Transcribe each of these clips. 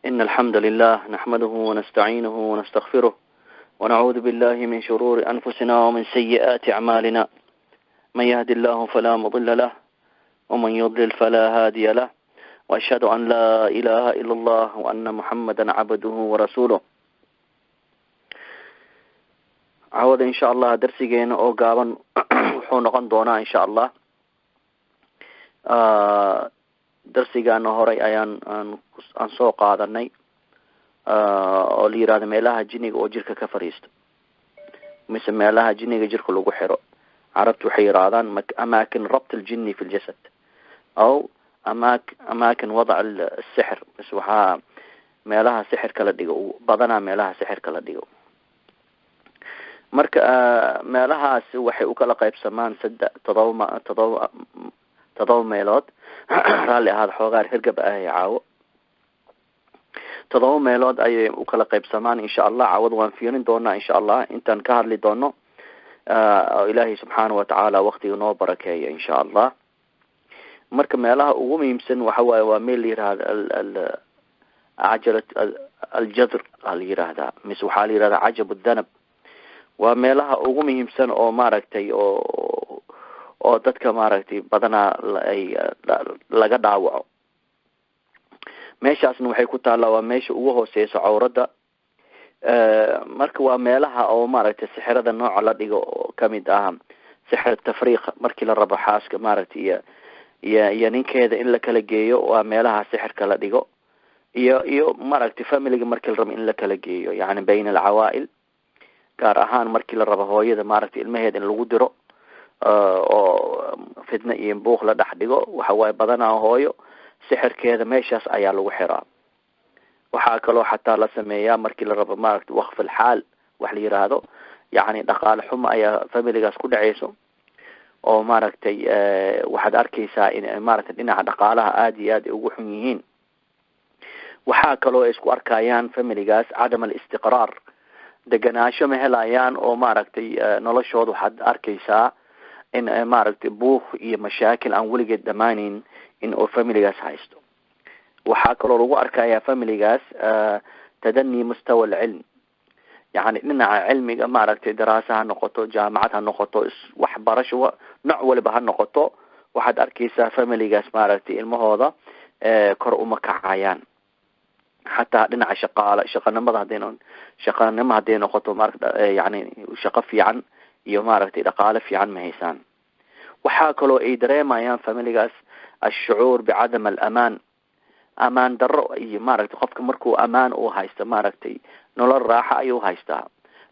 إن الحمد لله نحمده ونستعينه ونستغفره ونعوذ بالله من شرور أنفسنا ومن سيئات أعمالنا. من يهد الله فلا مضل له ومن يضلل فلا هادي له، وأشهد أن لا إله إلا الله وأن محمدا عبده ورسوله. عوض إن شاء الله درسينا أو قابن وحون قندونا إن شاء الله. darsigaana horay ayaan soo qaadanay oo la yiraahdo meelaha jinniga oo jirka ka fariisto mise meelaha jinniga jirka lagu xiro. carabtu waxay yiraahdaan amaakin rabt aljinni fi aljasad aw amaakin wadac alsihr, bas waxaa meelaha sixirka la dhigo, badanaa meelaha sixirka la dhigo. marka meelahaas waxay u kala qaybsamaan todoba meelood. raalli ahaad xoogaar hergab ah caawo. 7 meelood ayay u kala qaybsamaan insha Allah. caawad waan fiirin doonaa insha Allah intaan ka hadli doono. ilaahay subxaanahu wa ta'ala waqtiga noo barakeeyo insha Allah. marka meelaha ugu muhiimsan waxa waaye waa meel yiraahdo al-jadr al-yiraahdo mis waxa la yiraahdaa cajab ad-danab. waa meelaha ugu muhiimsan oo maaragtay oo dadka maaragtay badanaa laga dhaawaco. meeshaasna waxay ku taallaa waa meesha ugu hooseyso cawrada. marka waa meelaha oo maaragtay sixirada nooca la dhigo oo kamid ah sixir tafriiq, markii la rabo xaaska maaragtay iyo ninkeeda in la kala geeyo. waa meelaha sixirka la dhigo iyo maaragtay familiga markii la rabo in la kala geeyo, yani bayna alcawaa'il, gaar ahaan markii la rabo hooyada maaragtay ilmaheeda in lagu diro oo fitna iyo buuq la dhex dhigo. waxa waaye badanaa hooyo sixirkeeda meeshaas ayaa lagu xiraa. waxaa kaloo xataa la sameeyaa markii la rabo maaragtay waqf alxaal wax la yiraahdo, yani dhaqaale xumo ayaa familigaas ku dhaceyso oo maaragtay waxaad arkaysaa in maaragtay dhinaca dhaqaalaha aad iyo aad ugu xun yihiin. waxaa kaloo isku arkayaan familigaas cadam alistiqraar, deganaansho ma helayaan oo maaragtay noloshooda waxaad arkaysaa in maaragtay buuq iyo mashaakil aan weligeed dhamaaneyn in oo familigaas haysto. waxaa kaloo lagu arkayaa familigaas tadani mustawa alcilm, yani dhinaca cilmiga maaragtay daraasa ha noqoto, jaamacad ha noqoto, waxbarasho nooc waliba ha noqoto. waxaad arkaysaa familigaas maaragtay ilmahooda kor uma kacayaan. xataa dhinaca shaqanimo hadday noqoto maaragtay yani shaqo fiican iyo maaragtay dhaqaale fiican ma haysaan. waxaa kaloo ay dareemayaan familigaas ashucuur bicadam alamaan, amaan darro. iyo maaragtay qofka markuu amaan uu haysto maaragtay nolol raaxa ayuu haystaa,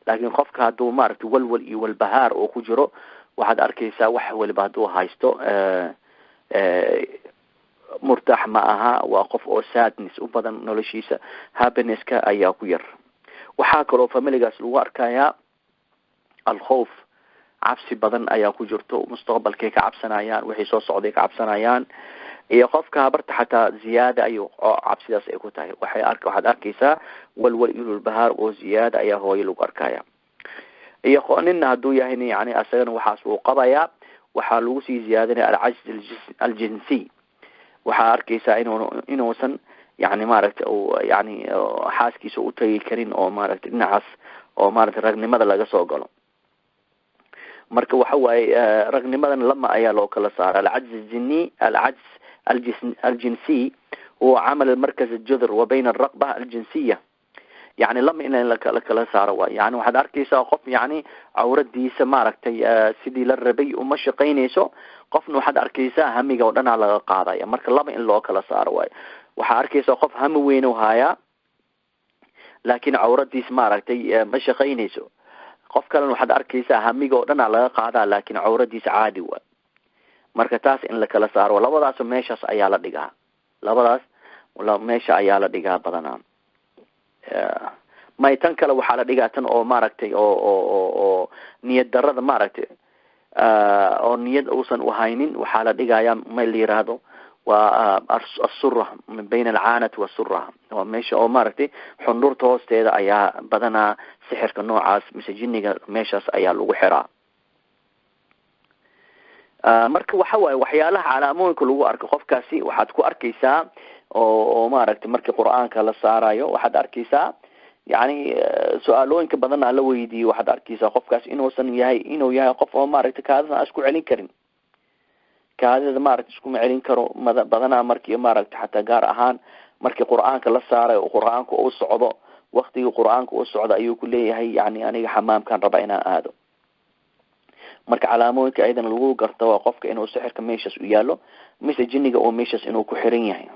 laakiin qofka hadduu maaragtay walwal iyo walbahaar oo ku jiro waxaad arkaysaa wax waliba hadduu haysto murtax ma aha. waa qof oo sadness u badan noloshiisa, happinesska ayaa ku yar. waxaa kaloo familigaas lagu arkayaa alkhawf, cabsi badan ayaa ku jirto. mustaqbalkay ka cabsanayaan, wixii soo socday ka cabsanayaan. iyo qofka habarta xataa ziyaada ayuu cabsidaas ay ku tahay. waxaad arkaysaa walwal iyo walbahaar oo ziyaada ayaa hooyo lagu arkaya. iyo nina hadduu yahay yani asagana waxaas uu qabayaa. waxaa lagu sii ziyaadinaya alcajz aljinsi. waxaa arkaysaa inuusan yani maaragtay yani xaaskiisa u tagi karin oo maaragtay dhinacaas oo maaragtay ragnimada laga soo galo. marka waxa waaye ragnimadan lama ayaa loo kala saara. alcajz aljinsi huwa camal almarkaz aljadr wa bayna alraqba aljinsiyya, yani lama in la kala saaro waay. yani waxaad arkaysaa qof yani cawradiisa maaragtay sidii la rabay uma shaqaynayso, qofna waxaad arkaysaa hamiga oo dhanaa laga qaadaya. marka laba in loo kala saaro waay. waxaa arkaysaa qof hami weyn u hayaa laakiin cawradiis maaragtay ma shaqaynayso. qof kalena waxaad arkaysaa hamiga oo dhanaa laga qaadaa laakiin cawradiis caadi waay. marka taas in la kala saaro, labadaas meeshaas ayaa la dhigaa. labadaas meesha ayaa la dhigaa badanaa. may tan kale waxaa la dhigaa tan oo maaragtay oo niyad darada maaragtay oo niyad uusan u haynin. waxaa la dhigayaa meel la yiraahdo waa asura bayna alcaanati wasura. waa meesha oo maaragtay xundurta hoosteeda ayaa badanaa sixirka noocaas mise jinniga meeshaas ayaa lagu xiraa. marka waxa waaye waxyaalaha calaamooyinka lagu arko qofkaasi waxaad ku arkaysaa oo maaragtay markii qur-aanka la saarayo waxaad arkaysaa yani su-aalooyinka badan la weydiiyo waxaad arkaysaa qofkaas inuu yahay qof oo maaragtay kaadida aan isku celin karin, kaadida maaragtay iskuma celin karo badanaa markii maaragtay xataa gaar ahaan markii qur-aanka la saarayo oo qur-aanka uu socdo, waktigii qur-aanka uu socdo ayuu ku leeyahay yani aniga xamaamkan raba inaan aado. marka calaamooyinka ayadana lagu garto waa qofka inuu sixirka meeshaas u yaalo mise jinniga oo meeshaas inuu ku xiran yahay.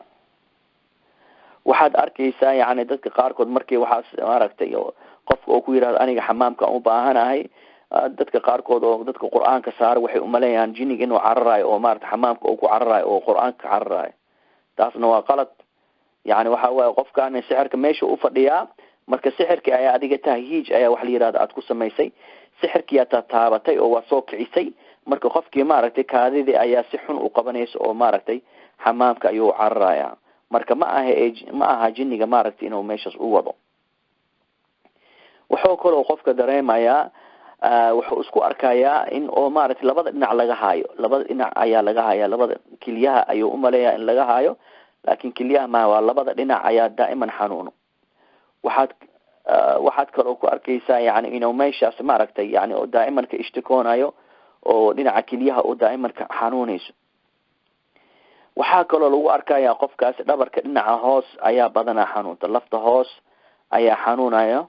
waxaad arkaysaa yani dadka qaarkood markii waxaas maaragtay qofka oo ku yidhahdo aniga xamaamka u baahanahay, dadka qaarkood oo dadka qur-aanka saara waxay umaleeyaan jinniga inuu cararayo oo maaragtay xamaamka uu ku cararayo oo qur-aanka ka cararayo. taasna waa qalad. yani waxa waaye qofkaan sixirka meesha u fadhiyaa, marka sixirkii ayaa adiga tahyiij ayaa wax la yidhahdo aad ku samaysay, sixirkii aad taabatay oo waa soo kicisay, marka qofkii maaragtay kaadidii ayaa si xun u qabanaysa oo maaragtay xamaamka ayuu cararaya. marka ma aha jinniga maaragtay inuu meeshaas u wado. wuxuu kaloo qofka dareemayaa wuxuu isku arkayaa in oo maaragtay labada dhinac laga haayo, labada dhinac ayaa laga haya, labada kilyaha ayuu umaleeyaa in laga hayo, laakin kilyaha ma waa labada dhinac ayaa daa'iman xanuuno. waxaad kaloo ku arkaysaa yani inuu meeshaas maaragtay yani oo daa'iman ka ishtikoonayo oo dhinaca kilyaha oo daa'iman ka xanuunayso. waxaa kaloo lagu arkayaa qofkaas dhabarka dhinaca hoos ayaa badanaa xanuunta, lafta hoos ayaa xanuunaya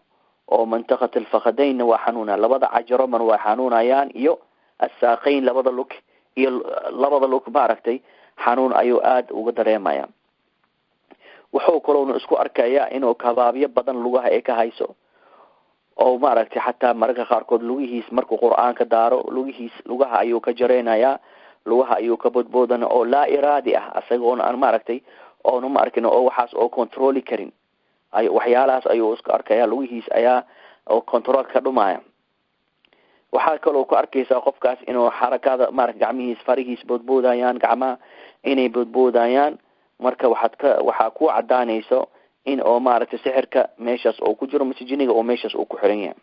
oo mantaqat alfaqadaynna waa xanuunaya, labada cajroman waa xanuunayaan iyo asaaqayn labada lug iyo labada lug maaragtay xanuun ayuu aada uga dareemaya. wuxuu kaloona isku arkayaa inuu kabaabyo badan lugaha ay ka hayso oo maaragtay xataa mararka qaarkood lugihiis markuu qur-aanka daaro lugaha ayuu ka jareynayaa, lugaha ayuu ka bodboodana oo laa iraadi ah, isagoona aan maaragtay oona ma arkin oo waxaas oo controli karin, waxyaalahaas ayuu isku arkaya, lugihiis ayaa oo control ka dhumaya. waxaa kaloo ku arkaysaa qofkaas inuu xarakada maaragtay gacmihiis farihiis bodboodayaan, gacmaha inay bodboodayaan. marka waxaa ku cadaanayso in oo maaragtay sixirka meeshaas oo ku jiro mise jinniga oo meeshaas uu ku xiran yahay.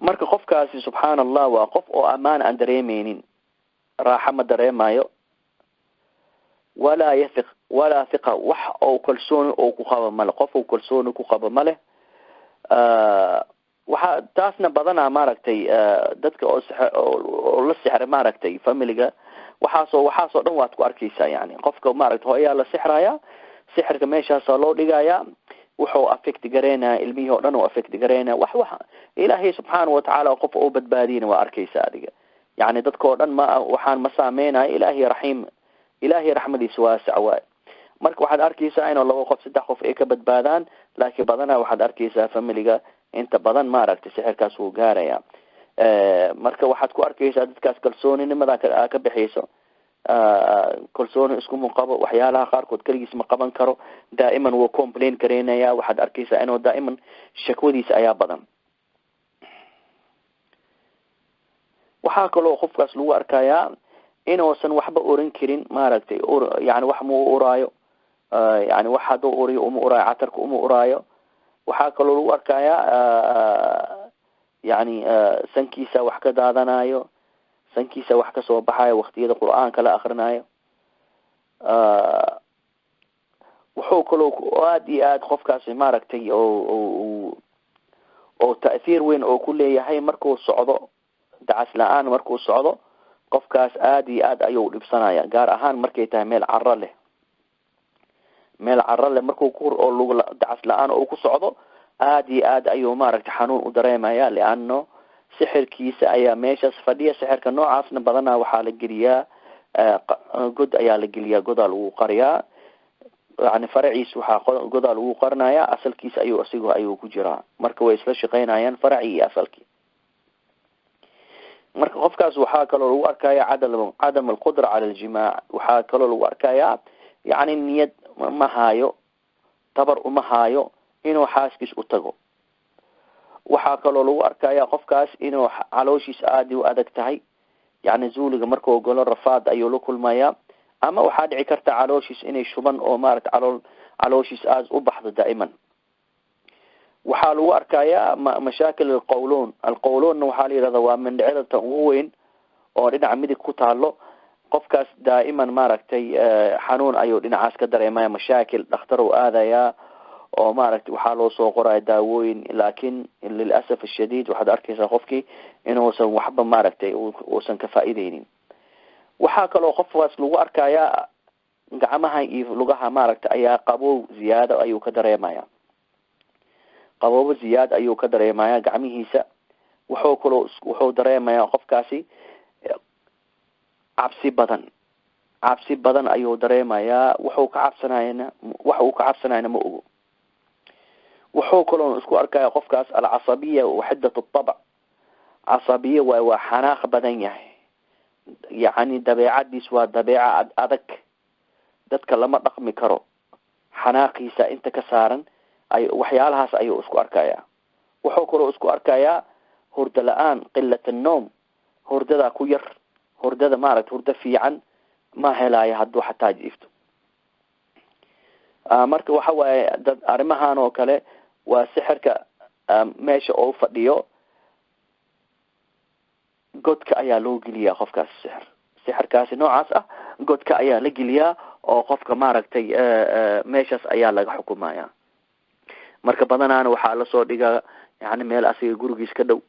marka qofkaasi subxaan allah waa qof oo ammaan aan dareemeynin, raaxa ma dareemayo, walaa hiqa, wax oo kalsooni oo ku qabo male, qof oo kalsooni ku qabo male. waxaa taasna badanaa maaragtay dadka oo la sixray maaragtay familiga waxaasoo dhan waad ku arkaysaa. yani qofka maaragtay hooyaa la sixraya, sixirka meeshaasa loo dhigaya, wuxuu affect gareynaya ilmihii oo dhan oo affect gareynaya. wax ilaahay subxaana watacaala qof oo badbaadiyana waa arkaysa adiga. yani dadkao dhan waxaan ma saameynayo, ilaahay raxmadiisa waasic waay. marka waxaad arkaysaa inuu 2 qof 3 qof ay ka badbaadaan, laakiin badanaa waxaad arkaysaa familiga inta badan maaragtay sixirkaas wuu gaaraya. marka waxaad ku arkaysaa dadkaas kalsooninimada ka bixayso, kalsooni iskuma qabo, waxyaalaha qaarkood keligiis ma qaban karo, daa'iman wuu complain kareynaya. waxaad arkaysaa inuu daa'iman shakwadiisa ayaa badan. waxaa kaloo qofkaas lagu arkayaa inuusan waxba oran karin maaragtay, yani wax ma u uraayo, yani wax hadduu uriyo uma uraayo, catarka uma uraayo. waxaa kaloo lagu arkayaa yani sankiisa wax ka daadanayo, sankiisa wax ka soo baxayo waqtiyada qur-aanka la akrinayo. wuxuu kaloo aad iyo aad qofkaasi maaragtay oo ta'thiir weyn oo ku leeyahay markuu socdo, dacas la-aan markuu socdo, qofkaas aad iyo aad ayuu dhibsanaya, gaar ahaan markay tahay meel caro leh markuu oo dacas la-aan oo ku socdo, aad iyo aad ayuu maaragtay xanuun u dareemaya, liano sixirkiisa ayaa meeshaas fadhiya. sixirka noocaasna badanaa waxaa la geliyaa god ayaa la geliyaa, godaa lagu qariyaa, yani faraciis waxaa godaa lagu qarinaya, asalkiisa ayuu ku jiraa. marka way isla shaqeynayaan faracii iyo asalkii. marka qofkaas waxaa kaloo lagu arkaya cadam alqudra cala aljimaac. waxaa kaloo lagu arkaya yani niyad ma haayo, tabar uma haayo inuu xaaskiis u tago. waxaa kaloo lagu arkaya qofkaas inuu calooshiis aada u adag tahay, yani zuuliga markuu galo rafaad ayuu la kulmaya, ama waxaa dhici karta calooshiis inay shuban oo maaragta calooshiis aada u baxdo daa'iman. waxaa lagu arkayaa mashaakil alqawloon. alqawloonna waxaa la yidhahda waa mindhicirata ugu weyn oo dhinaca midig ku taalo, qofkaas daa'iman maaragtay xanuun ayuu dhinacaas ka dareemaya, mashaakil, dhakhtar uu aadayaa oo maaragtay waxaa loo soo qoraya daawooyin, laakiin lilasaf ashadiid waxaad arkaysaa qofkii inuusan waxba maaragtay uusan ka faa'iideynin. waxaa kaloo qofkaas lagu arkayaa gacmaha iyo lugaha maaragtay ayaa qabow ziyaado ayuu ka dareemaya, qaboobo ziyaad ayuu ka dareemaya gacmihiisa. wuxuu dareemayaa qofkaasi cabsi badan ayuu dareemayaa. wax uu ka cabsanayana ma ogo. wuxuu kaloo isku arkaya qofkaas alcasabiya waxiddat الطبع. casabiya waa xanaaq badan yahay, yacni dabeecadiis waa dabeeca adag, dadka lama dhaqmi karo. xanaaqiisa inta ka saaran waxyaalahaas ayuu isku arkaya. wuxuu kaloo isku arkayaa hurdo la-aan, qilat الnoom, hurdada ku yar, hurdada maaragta hurdo fiican ma helaayo hadduu xataa jiifto. marka waxa waaye dad arrimahan oo kale waa sixirka meesha oo fadhiyo godka ayaa loo geliyaa qofkaas. sixirkaasi noocaas ah godka ayaa la geliyaa oo qofka maaragtay meeshaas ayaa laga xukumaya. marka badanaana waxaa lasoo dhigaa yani meel asiga gurigiis ka dhow,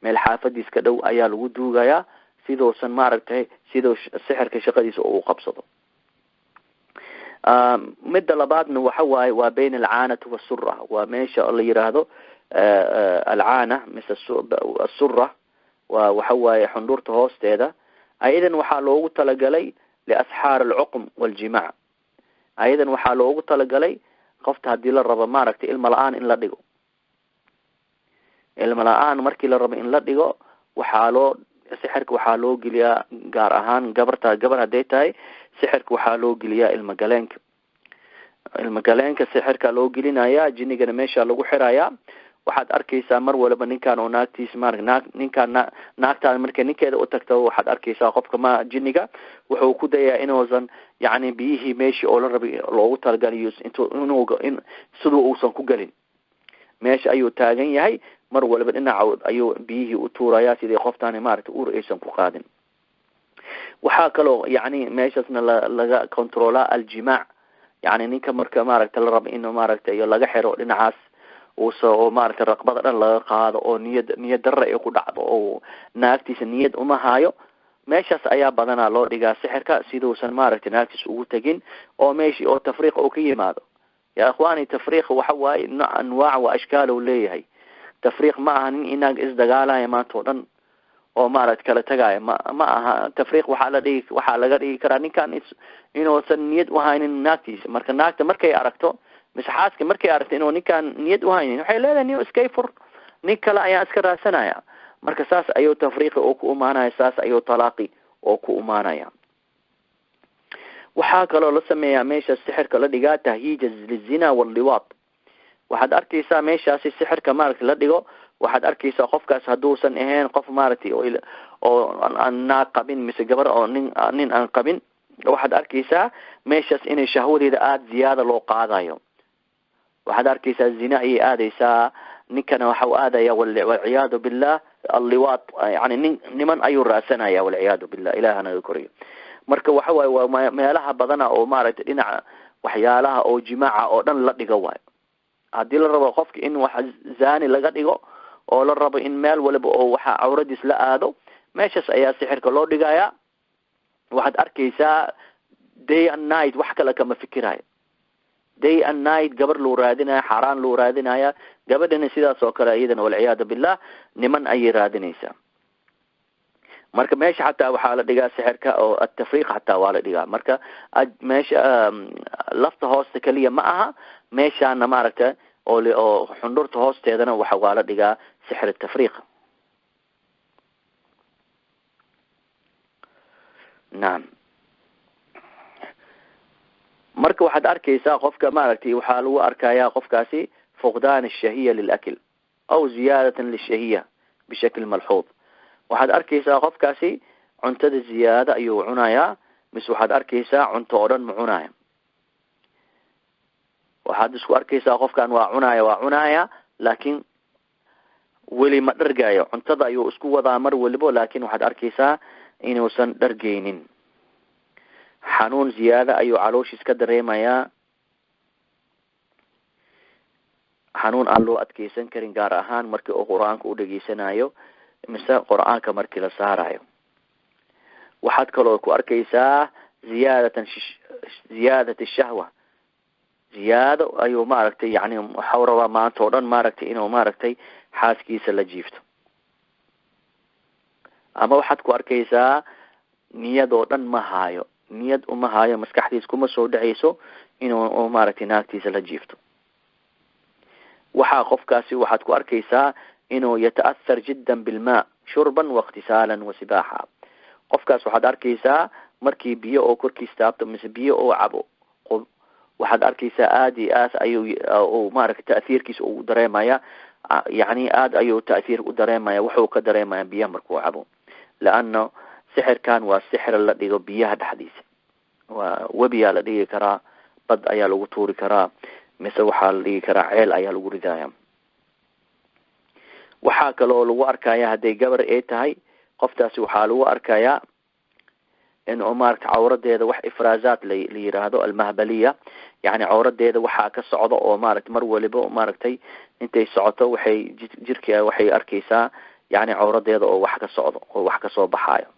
meel xaafadiis ka dhow ayaa lagu duugayaa siduusan maaragtay siduu sixirka shaqadiisa uu qabsado. midda labaadna waxa waaye waa bayn alcaanati wasura, waa meesha la yiraahdo alcaana mise asura, waa waxa waaye xundurta hoosteeda. ayadan waxaa loogu talagalay liasxaar alcuqm waljimac. ayadan waxaa loogu talagalay qofta hadii la rabo maaragtay ilma la-aan in la dhigo. ilma la-aan markii la rabo in la dhigo sixirka waxaa loo geliyaa, gaar ahaan gabar hadday tahay, sixirka waxaa loo geliyaa ilma galeenka sixirka loo gelinaya. jinigana meesha lagu xirayaa. waxaad arkaysaa mar walba ninkan oo naagtiis naagtaan markay ninkeeda u tagto waxaad arkaysaa qofka jiniga wuxuu ku dayaa inuusan yani biyihii meeshii oo la rabay loogu talagaliyo siduu uusan ku gelin. meesha ayuu taagan yahay, mar walba dhinaca ayuu biyihii u tuurayaa sidii qoftaani maaragtay uur aysan ku qaadin. waxaa kaloo yani meeshaasna laga controlaa aljimaac, yani ninka marka maaragtay la rabo inuu maaragtay laga xiro dhinacaas oo maaragtay raqbada dhan laga qaado oo niyad darra ay ku dhacdo oo naagtiisa niyad uma hayo. meeshaas ayaa badanaa loo dhigaa sixirka siduusan maaragtay naagtiisa ugu tegin oo meeshii oo tafriiq uu ka yimaado. ya ikhwaani, tafriiq waxa waaye anwaac wa ashkaal uu leeyahay. tafriiq ma aha nin inaag isdagaalaya maanta oo dhan oo maaragtay kala tagaaya, ma aha. tafriiq waxaa laga dhigi karaa ninkan inuusan niyad u haynin naagtiisa. marka naagta markay aragto mise xaaska markay aragto inuu ninkaan niyad u haynin, waxay leedahay nin iskay fur, nin kale ayaa iska raadsanaya. marka saas ayuu tafriiqi oo ku imaanaya, saas ayuu talaaqi oo ku imaanaya. waxaa kaloo la sameeyaa meesha sixirka la dhigaa tahyiij lizina walliwaad. waxaad arkaysaa meeshaasi sixirka maaragtay la dhigo, waxaad arkaysaa qofkaas hadduusan ahayn qof maaragtay oo aan naag qabin mise gabar oo nin aan qabin, waxaad arkaysaa meeshaas inay shahwadeeda aada ziyaada loo qaadayo. waxaad arkaysaa zina ayay aadaysaa, ninkana waxa uu aadaya walciyaadu billah alliwaad, yani niman ayuu raadsanaya walciyaadu billah, ilaah naga koriyo. marka waxa waaye waa meelaha badana oo maaragtay dhinaca waxyaalaha oo jimaaca oo dhan la dhigo waayo. haddii la rabo qofka in wax zaani laga dhigo oo la rabo in meel waliba oo waxa cawradiis la aado, meeshaas ayaa sixirka loo dhigaya. waxaad arkaysaa day and night wax kale kama fikirayo. day and night gabar loo raadinaya, xaaraan loo raadinaya. gabadhana sidaas oo kale iyadana walciyaadu billah niman ayay raadinaysaa. marka meesha xataa waxaa la dhigaa sixirka oo atafriiq xataa waa la dhigaa. marka meesha lafta hoosta keliya ma aha, meeshaana maaragta oo xundurta hoosteedana waa la dhigaa sixir tafriiq. naam. marka waxaad arkaysaa qofka maaragtay waxaa lagu arkayaa qofkaasi fuqdaan الشهية للأكل أو زيادة للشهية بشكل ملحوظ. waxaad arkaysaa qofkaasi cuntada ziyaada ayuu cunayaa, mise waxaad arkaysaa cunto oo dhan ma cunaya. waxaad isku arkaysaa qofkan waa cunaya laakiin weli ma dhargayo. cuntada ayuu isku wadaa mar waliba, laakiin waxaad arkaysaa inuusan dhargeynin. xanuun ziyaada ayuu calooshiis ka dareemayaa, xanuun aan loo adkeysan karin, gaar ahaan markii uu qur-aanka u dhegeysanayo mise qur-aanka markii la saarayo. waxaad kaloo ku arkaysaa ziyaadat shahwa, ziyaado ayuu maaragtay yani waxau rabaa maanta oo dhan maaragtay inuu maaragtay xaaskiisa la jiifto. ama waxaad ku arkaysaa niyad oo dhan ma haayo, niyad uma haayo, maskaxdiis kuma soo dhacayso inuu maaragtay naagtiisa la jiifto. qofkaasi waxaad ku arkaysaa inuu yata'athar jiddan bilmaa shurban waاqtisaalan wasibaaxa. qofkaas waxaad arkaysaa markii biyo oo korkiis taabto mise biyo oo cabo, waxaad arkaysaa aad iyo aad ayuu maaragtay ta'hiirkiisa uu dareemaya, yani aad ayuu ta'hiir u dareemaya, wuxuu ka dareemaya biyaha markuu cabo. laanna sixirkan waa sixir la dhigo biyaha dhexdiisa, waa webiyaa la dhigi karaa, bad ayaa lagu tuuri karaa, mise waxaa la dhigi karaa ceel ayaa lagu ridaya. waxaa kaloo lagu arkaya hadday gabar ay tahay, qoftaasi waxaa lagu arkayaa in maaragtay cawradeeda wax ifraazaat la yiraahdo almahbaliya, yani cawradeeda waxaa ka socda oo maaragtay mar waliba maaragtay intay socoto waxay jirka waxay arkaysaa yani cawradeeda oo wax ka socdo oo wax kasoo baxayo.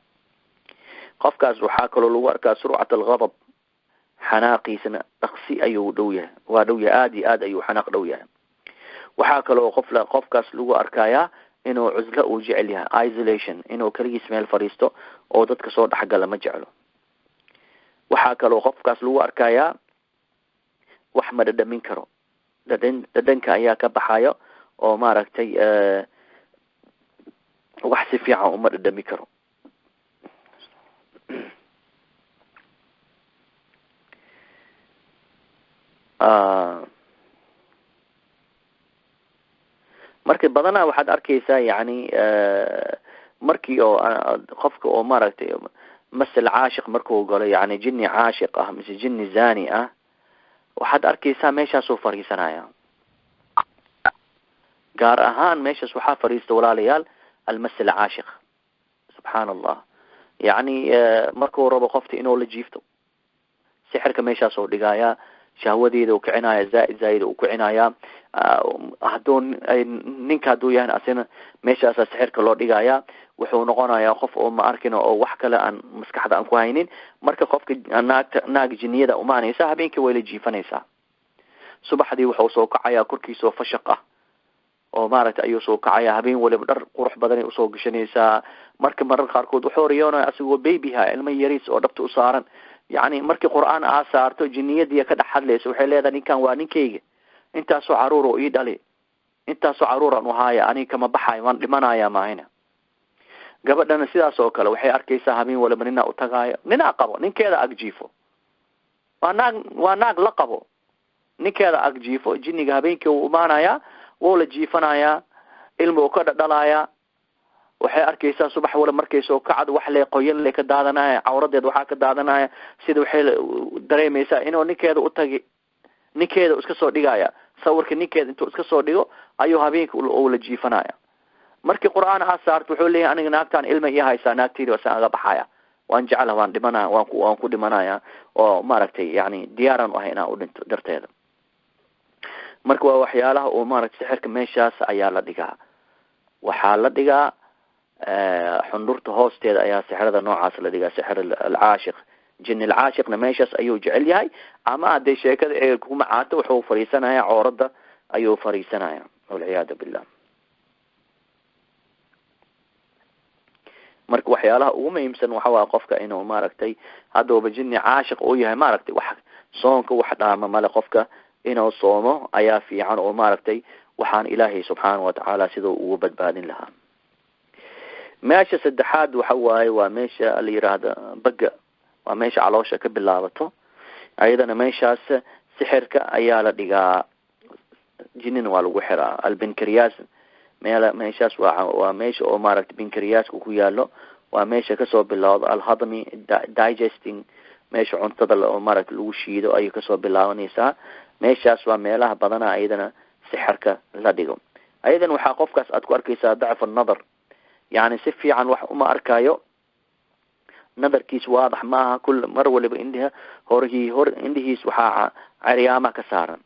qofkaas waxaa kaloo lagu arkaa surcat alghadab, xanaaqiisana dhaqsi ayuu dhow yahay, waa dhow yahay, aad iyo aad ayuu xanaaq dhow yahay. waxaa kaloo qofkaas lagu arkayaa inuu cuslo uu jecel yahay, isolation, inuu keligiis meel fadhiisto oo dadka soo dhexgala ma jeclo. waxaa kaloo qofkaas lagu arkayaa wax ma dhadhamin karo, dhadhanka ayaa ka baxayo oo maaragtay wax si fiican uma dhadhami karo. marka badanaa waxaad arkaysaa yani markii oo qofka oo maaragtay masal caashiq markuu galo, yani jini caashiq ah mise jini zani ah, waxaad arkaysaa meeshaasuu fariisanaya. gaar ahaan meeshaas waxaa fariista walaalayaal almasal caashiq, subxaan allah. yani markuu rabo qofta inuu la jiifto, sixirka meeshaasuu dhigaya, shahwadeeda u kicinaya, zaaid u kicinaya. ninka hadduu yahan asina meeshaasa sixirka loo dhigaya, wuxuu noqonayaa qof oo ma arkin oo wax kale aan maskaxda aan ku haynin. marka qofka naag jiniyada umaanaysa, habeenkii way la jiifanaysaa, subaxdii wuxuu soo kacaya korkiisoo fashaq ah oo maaragtay ayuu soo kacaya, habeen waliba dhar qurux badanay usoo gashanaysaa. marka marar qaarkood wuxuu riyoonaya asigoo babyha, ilmo yariis oo dhabta u saaran. yani markii qur'aan aa saarto jiniyadii ka dhex hadlaysa, waxay leedahay ninkan waa ninkayga, intaasoo caruur oo ii dhali, intaasoo caruuran u haaya, aniga kama baxayo, waan dhimanaya maahina. gabadhana sidaas oo kale waxay arkaysaa habeen waliba ninaa u tagaayo, ninaa qabo, ninkeeda agjiifo, waa naag la qabo, ninkeeda agjiifo. jiniga habeenkii uu imaanaya, wuu la jiifanayaa, ilma u ka dhadhalaya. waxay arkaysaa subax wala markay soo kacdo wax le qoyan le ka daadanaya, cawradeed waxaa ka daadanaya, sida waxay dareemaysaa inuu ninkeeda u tagi, ninkeeda iska soo dhigaya, sawirka ninkeeda intuu iska soo dhigo ayuu habeenka uu la jiifanaya. markii qur'aan aa saarto wuxuu leeyahay aniga naagtaan ilma ii haysaa, naagtayda wasaan aga baxaya, waan jecla, waan dhimanaya, waan ku dhimanaya, oo maaragtay yani diyaaran u ahay inaan u dhinto darteeda. marka waa waxyaalaha oo maaragtay sixirka meeshaas ayaa la dhigaa. waxaa la dhigaa xundurta hoosteeda ayaa sixirada noocaas la dhigaa, sixir alcaashiq. jini alcaashiqna meeshaas ayuu jecel yahay, ama hadday sheekada ee ku macaato wuxuu fariisanaya coorada ayuu fariisanaya, walciyaadu billah. marka waxyaalaha ugu muhiimsan waxa waa qofka inuu maaragtay haddooba jini caashiq uu yahay, maaragtay wax soonka wax dhaama male, qofka inuu soomo ayaa fiican, oo maaragtay waxaan ilaahay subxaanahu watacaala siduu ugu badbaadin lahaa. meesha saddexaad waxa waaye waa meesha la yiraahdo baga, waa meesha caloosha ka bilaabato. ayadana meeshaas sixirka ayaa la dhigaa, jinina waa lagu xiraa. albinkariyaas meeshaas waa meesha oo maaragtay binkariyaasku ku yaalo, waa meesha kasoo bilawdo alhadmi, digesting, meesha cuntada oo maaragtay lagu shiido ayay kasoo bilaabanaysaa. meeshaas waa meelaha badana ayadana sixirka la dhigo. ayadana waxaa qofkaas aad ku arkaysaa dacf annadar, yani si fiican wax uma arkayo, nadarkiis waadax maaha kul mar waliba indhihiis waxaa ceryaama ka saaran.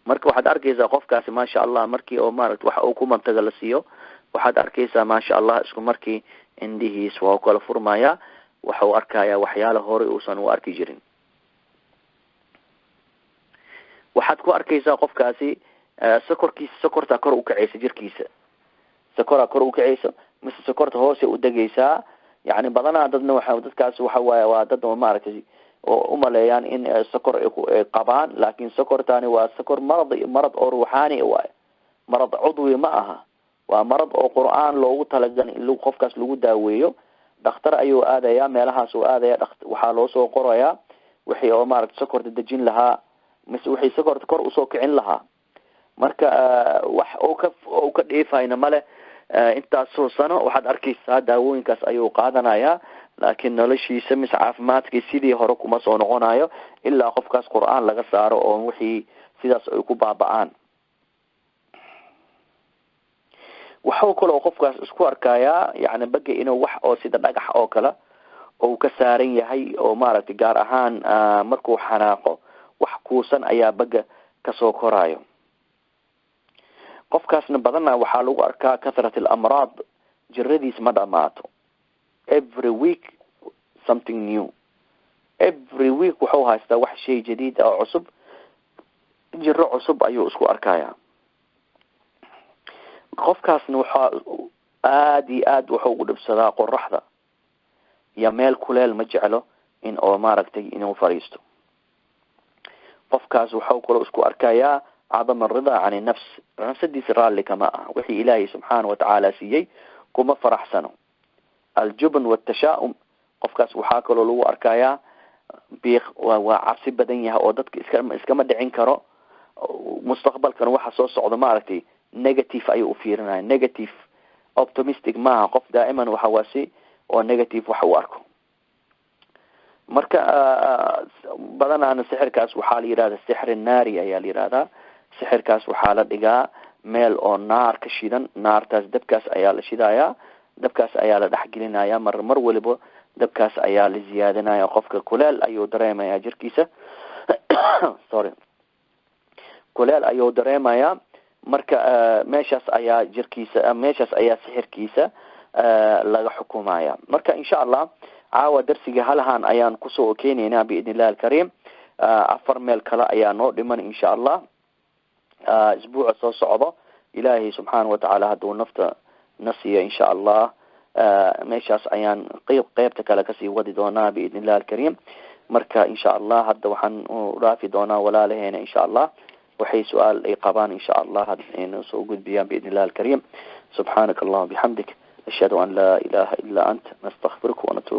marka waxaad arkaysaa qofkaasi maasha allah markii oo maaragta wax uu ku mantaga la siiyo waxaad arkaysaa maasha allah isku markii indhihiis waa kala furmaya, waxa uu arkayaa waxyaalo hore uusan u arki jirin. waxaad ku arkaysaa qofkaasi sokorta kor u kacaysa jirkiisa, sokoraa kor u kacaysa mise sokorta hoose u degaysaa. yani badanaa dadkaas waxa waaye waa dad maaragtay oo umaleeyaan in sokor ay qabaan, laakiin sokortani waa sokor marad oo ruuxaani waaye, marad cudwi ma aha, waa marad oo qur'aan loogu talagalay in qofkaas lagu daaweeyo. dhakhtar ayuu aadaya, meelahaas uu aadaya, waxaa loo soo qorayaa wixii oo maaragtay sokorta dejin lahaa mise wixii sokorta kor usoo kicin lahaa. marka wax oo ka dheefayna male. intaasoo sano waxaad arkaysaa daawooyinkaas ayuu qaadanayaa, laakiin noloshiisa mise caafimaadkii sidii hore kuma soo noqonayo ilaa qofkaas qur'aan laga saaro oo wixii sidaas ay ku baaba'aan. waxuu kaloo qofkaas isku arkayaa yani baga inuu wax oo sida dhagax oo kale oo ka saaran yahay, oo maaragtay gaar ahaan markuu xanaaqo wax kuusan ayaa baga kasoo koraayo. qofkaasna badanaa waxaa lagu arkaa kathrat alamraad, jiradiis ma dhamaato. every week something new, every week wuxuu haystaa wax shay jadiid oo cusub, jiro cusub ayuu isku arkaya. qofkaasna waxaa aad iyo aad wuxuu ugu dhibsadaa qoraxda iyo meel kuleel ma jeclo in oo maaragtay inuu fariisto. qofkaas wuxuu kaloo isku arkayaa cadam الرضا عن النفس, nafsadiisa raalli kama aha, wixii ilaahay subxaanahu watacaala siiyey kuma faraxsano. aljubn والتشاؤم, qofkaas waxaa kaloo lagu arkayaa biiq, waa cabsi badan yahay oo dadka iskama dhicin karo. mustaqbalkan waxa soo socda maaragtay negative ayuu ufiirinaya, negative, optimistic maaha. qof daa'iman waxa waasi oo negative wax u arko. marka badanaana sixirkaas waxaa la yidhahdaa sixir naari ayaa la yidhahdaa. sixirkaas waxaa la dhigaa meel oo naar ka shidan, naartaas dabkaas ayaa la shidayaa, dabkaas ayaa la dhexgelinaya, mar waliba dabkaas ayaa la ziyaadinaya. qofka kuleel ayuu dareemaya jirkiisa sorry, kuleel ayuu dareemaya. marka meeshaas ayaa sixirkiisa laga xukumaya. marka insha allah caawa darsiga halahan ayaan kusoo keenaynaa biidn illahi alkariim. 4 meel kale ayaa noo dhiman insha allah. isbuuca soo socdo ilaahay subxaanahu watacaala hadduu nafta na siiyo insha allah, meeshaas ayaan qeybta kale kasii wadi doonaa biidn illahi alkariim. marka insha allah hadda waxaan u dhaafi doonaa walaalaheena insha allah waxay su-aal ay qabaan insha allah hadayna soo gudbiyaan biidn illahi alkariim. subxaanaka allahuma bixamdik, ashhadu an laa ilaha illa anta, nastaghfiruka wa natuub